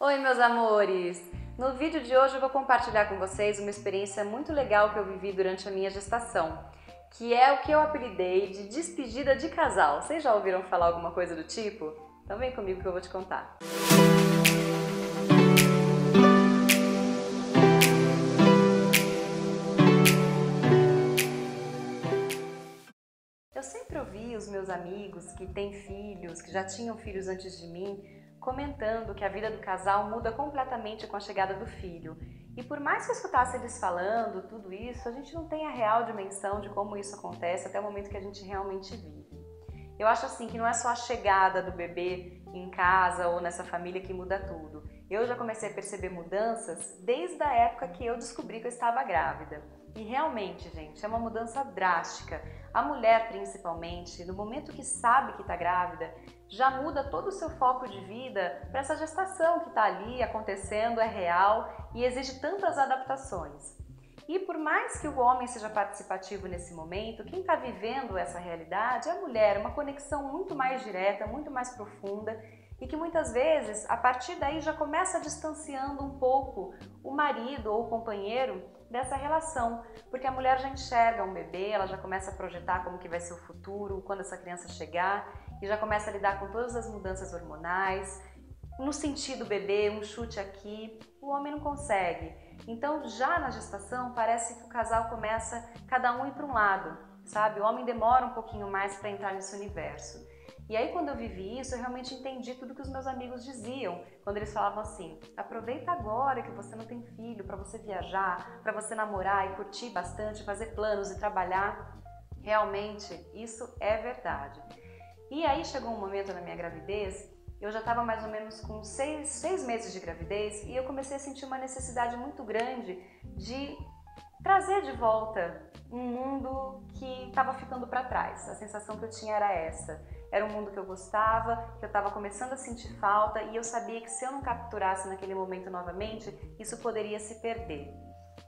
Oi, meus amores! No vídeo de hoje eu vou compartilhar com vocês uma experiência muito legal que eu vivi durante a minha gestação, que é o que eu apelidei de despedida de casal. Vocês já ouviram falar alguma coisa do tipo? Então vem comigo que eu vou te contar. Eu sempre ouvi os meus amigos que têm filhos, que já tinham filhos antes de mim, comentando que a vida do casal muda completamente com a chegada do filho. E por mais que eu escutasse eles falando tudo isso, a gente não tem a real dimensão de como isso acontece até o momento que a gente realmente vive. Eu acho assim que não é só a chegada do bebê em casa ou nessa família que muda tudo. Eu já comecei a perceber mudanças desde a época que eu descobri que eu estava grávida. E realmente, gente, é uma mudança drástica. A mulher, principalmente, no momento que sabe que está grávida, já muda todo o seu foco de vida para essa gestação que está ali acontecendo, é real e exige tantas adaptações. E por mais que o homem seja participativo nesse momento, quem está vivendo essa realidade é a mulher, uma conexão muito mais direta, muito mais profunda e que muitas vezes, a partir daí, já começa distanciando um pouco o marido ou o companheiro dessa relação, porque a mulher já enxerga um bebê, ela já começa a projetar como que vai ser o futuro, quando essa criança chegar, e já começa a lidar com todas as mudanças hormonais, no sentido bebê, um chute aqui, o homem não consegue. Então já na gestação parece que o casal começa cada um ir para um lado, sabe? O homem demora um pouquinho mais para entrar nesse universo. E aí quando eu vivi isso, eu realmente entendi tudo que os meus amigos diziam, quando eles falavam assim: aproveita agora que você não tem filho, para você viajar, para você namorar e curtir bastante, fazer planos e trabalhar. Realmente, isso é verdade. E aí chegou um momento na minha gravidez, eu já estava mais ou menos com seis meses de gravidez e eu comecei a sentir uma necessidade muito grande de trazer de volta um mundo que estava ficando para trás. A sensação que eu tinha era essa. Era um mundo que eu gostava, que eu estava começando a sentir falta e eu sabia que se eu não capturasse naquele momento novamente, isso poderia se perder.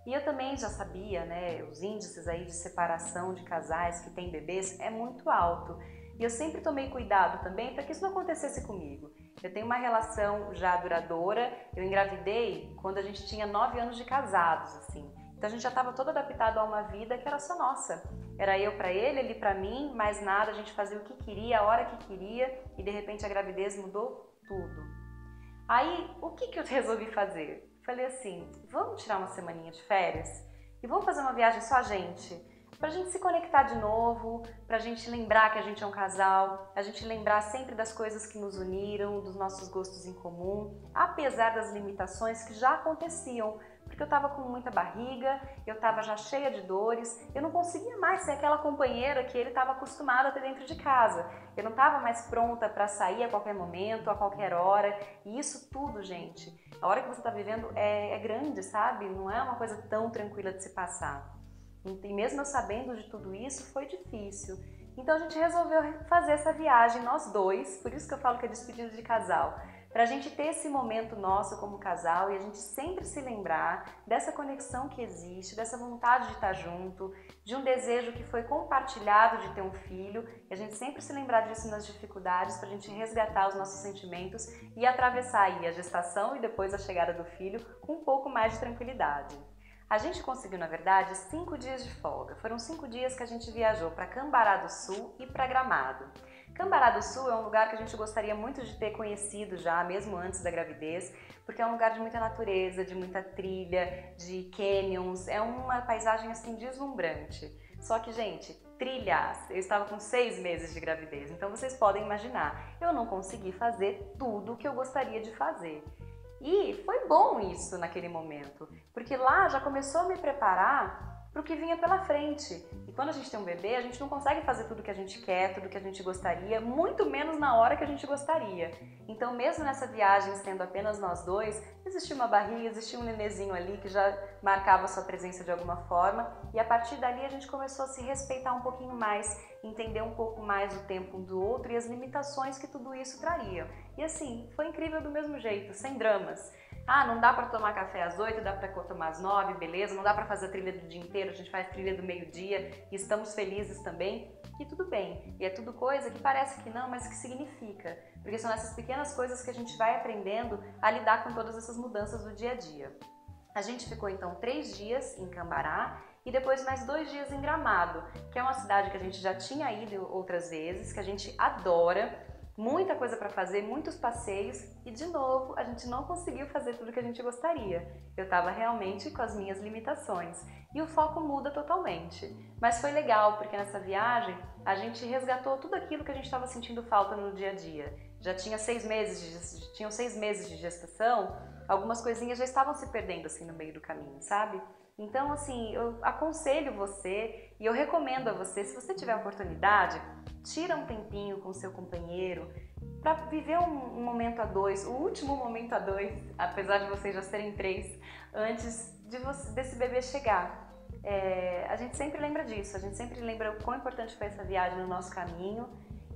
E eu também já sabia, né, os índices aí de separação de casais que têm bebês é muito alto. E eu sempre tomei cuidado também para que isso não acontecesse comigo. Eu tenho uma relação já duradoura, eu engravidei quando a gente tinha 9 anos de casados, assim. Então a gente já estava todo adaptado a uma vida que era só nossa. Era eu para ele para mim, mais nada, a gente fazia o que queria, a hora que queria e de repente a gravidez mudou tudo. Aí, o que eu resolvi fazer? Falei assim, vamos tirar uma semaninha de férias e vamos fazer uma viagem só a gente? Pra gente se conectar de novo, pra gente lembrar que a gente é um casal, a gente lembrar sempre das coisas que nos uniram, dos nossos gostos em comum, apesar das limitações que já aconteciam, porque eu tava com muita barriga, eu tava já cheia de dores, eu não conseguia mais ser aquela companheira que ele estava acostumado a ter dentro de casa. Eu não tava mais pronta para sair a qualquer momento, a qualquer hora, e isso tudo, gente, a hora que você tá vivendo é grande, sabe? Não é uma coisa tão tranquila de se passar. E mesmo eu sabendo de tudo isso, foi difícil. Então a gente resolveu fazer essa viagem, nós dois, por isso que eu falo que é despedida de casal, para a gente ter esse momento nosso como casal e a gente sempre se lembrar dessa conexão que existe, dessa vontade de estar junto, de um desejo que foi compartilhado de ter um filho, e a gente sempre se lembrar disso nas dificuldades para a gente resgatar os nossos sentimentos e atravessar aí a gestação e depois a chegada do filho com um pouco mais de tranquilidade. A gente conseguiu, na verdade, 5 dias de folga. Foram 5 dias que a gente viajou para Cambará do Sul e para Gramado. Cambará do Sul é um lugar que a gente gostaria muito de ter conhecido já, mesmo antes da gravidez, porque é um lugar de muita natureza, de muita trilha, de canyons, é uma paisagem assim deslumbrante. Só que, gente, trilhas, eu estava com 6 meses de gravidez, então vocês podem imaginar, eu não consegui fazer tudo o que eu gostaria de fazer. E foi bom isso naquele momento, porque lá já começou a me preparar para o que vinha pela frente. E quando a gente tem um bebê, a gente não consegue fazer tudo o que a gente quer, tudo o que a gente gostaria, muito menos na hora que a gente gostaria. Então, mesmo nessa viagem, sendo apenas nós dois, existia uma barriga, existia um nenezinho ali que já marcava a sua presença de alguma forma, e a partir dali a gente começou a se respeitar um pouquinho mais, entender um pouco mais o tempo um do outro e as limitações que tudo isso traria. E assim, foi incrível do mesmo jeito, sem dramas. Ah, não dá para tomar café às 8, dá para tomar às 9, beleza, não dá para fazer a trilha do dia inteiro, a gente faz trilha do meio-dia e estamos felizes também. e tudo bem. E é tudo coisa que parece que não, mas que significa. Porque são essas pequenas coisas que a gente vai aprendendo a lidar com todas essas mudanças do dia a dia. A gente ficou então 3 dias em Cambará e depois mais 2 dias em Gramado, que é uma cidade que a gente já tinha ido outras vezes, que a gente adora, muita coisa para fazer, muitos passeios e de novo a gente não conseguiu fazer tudo que a gente gostaria. Eu estava realmente com as minhas limitações e o foco muda totalmente. Mas foi legal porque nessa viagem a gente resgatou tudo aquilo que a gente estava sentindo falta no dia a dia. Já tinha 6 meses, tinham 6 meses de gestação, algumas coisinhas já estavam se perdendo assim no meio do caminho, sabe? Então, assim, eu aconselho você e eu recomendo a você, se você tiver a oportunidade, tira um tempinho com o seu companheiro para viver um momento a dois, o último momento a dois, apesar de vocês já serem 3, antes desse bebê chegar. A gente sempre lembra disso, a gente sempre lembra o quão importante foi essa viagem no nosso caminho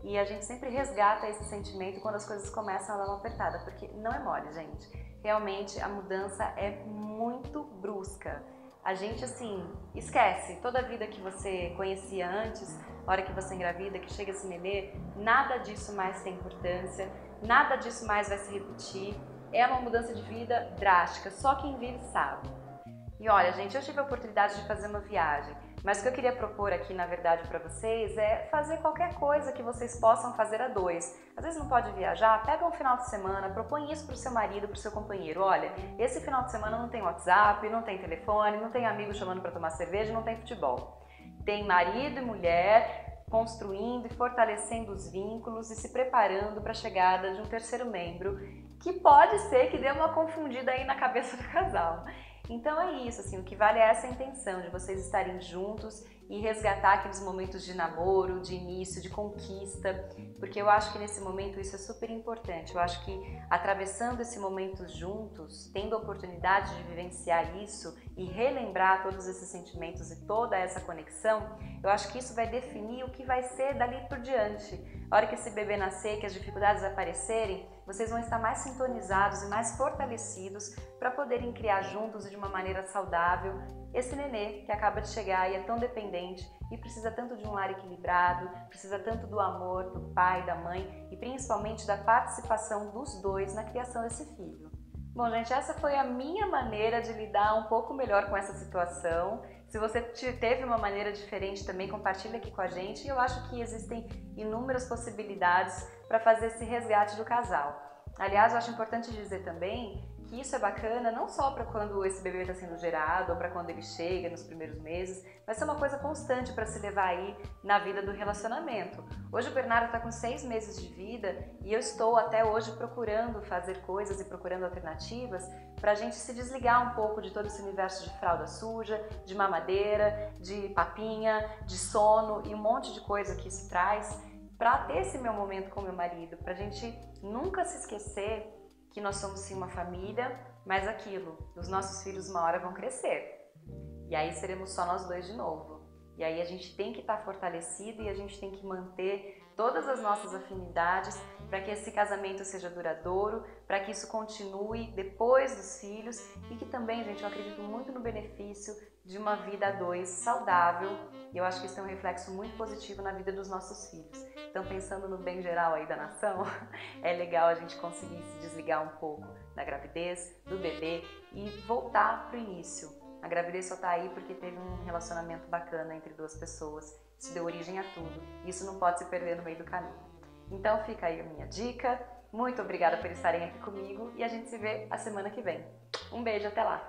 e a gente sempre resgata esse sentimento quando as coisas começam a dar uma apertada, porque não é mole, gente. Realmente a mudança é muito brusca. A gente, assim, esquece toda a vida que você conhecia antes, a hora que você engravida, que chega esse nenê, nada disso mais tem importância, nada disso mais vai se repetir. É uma mudança de vida drástica, só quem vive sabe. E olha, gente, eu tive a oportunidade de fazer uma viagem, mas o que eu queria propor aqui, na verdade, para vocês é fazer qualquer coisa que vocês possam fazer a 2. Às vezes não pode viajar, pega um final de semana, propõe isso para o seu marido, para o seu companheiro. Olha, esse final de semana não tem WhatsApp, não tem telefone, não tem amigo chamando para tomar cerveja, não tem futebol. Tem marido e mulher construindo e fortalecendo os vínculos e se preparando para a chegada de um terceiro membro, que pode ser que dê uma confundida aí na cabeça do casal. Então é isso, assim, o que vale é essa intenção de vocês estarem juntos e resgatar aqueles momentos de namoro, de início, de conquista, porque eu acho que nesse momento isso é super importante. Eu acho que atravessando esse momento juntos, tendo a oportunidade de vivenciar isso e relembrar todos esses sentimentos e toda essa conexão, eu acho que isso vai definir o que vai ser dali por diante. A hora que esse bebê nascer, que as dificuldades aparecerem, vocês vão estar mais sintonizados e mais fortalecidos para poderem criar juntos e de uma maneira saudável esse nenê que acaba de chegar e é tão dependente e precisa tanto de um lar equilibrado, precisa tanto do amor do pai, da mãe e principalmente da participação dos dois na criação desse filho. Bom, gente, essa foi a minha maneira de lidar um pouco melhor com essa situação. Se você teve uma maneira diferente também, compartilha aqui com a gente. Eu acho que existem inúmeras possibilidades para fazer esse resgate do casal. Aliás, eu acho importante dizer também que isso é bacana não só para quando esse bebê está sendo gerado ou para quando ele chega nos primeiros meses, mas é uma coisa constante para se levar aí na vida do relacionamento. Hoje o Bernardo está com 6 meses de vida e eu estou até hoje procurando fazer coisas e procurando alternativas para a gente se desligar um pouco de todo esse universo de fralda suja, de mamadeira, de papinha, de sono e um monte de coisa que isso traz, para ter esse meu momento com meu marido, para a gente nunca se esquecer que nós somos sim uma família, mas aquilo, os nossos filhos uma hora vão crescer. E aí seremos só nós dois de novo. E aí a gente tem que estar fortalecido e a gente tem que manter todas as nossas afinidades para que esse casamento seja duradouro, para que isso continue depois dos filhos e que também, gente, eu acredito muito no benefício de uma vida a 2 saudável e eu acho que isso tem um reflexo muito positivo na vida dos nossos filhos. Então, pensando no bem geral aí da nação, é legal a gente conseguir se desligar um pouco da gravidez, do bebê e voltar para o início. A gravidez só está aí porque teve um relacionamento bacana entre 2 pessoas, isso deu origem a tudo. Isso não pode se perder no meio do caminho. Então fica aí a minha dica, muito obrigada por estarem aqui comigo e a gente se vê a semana que vem. Um beijo, até lá!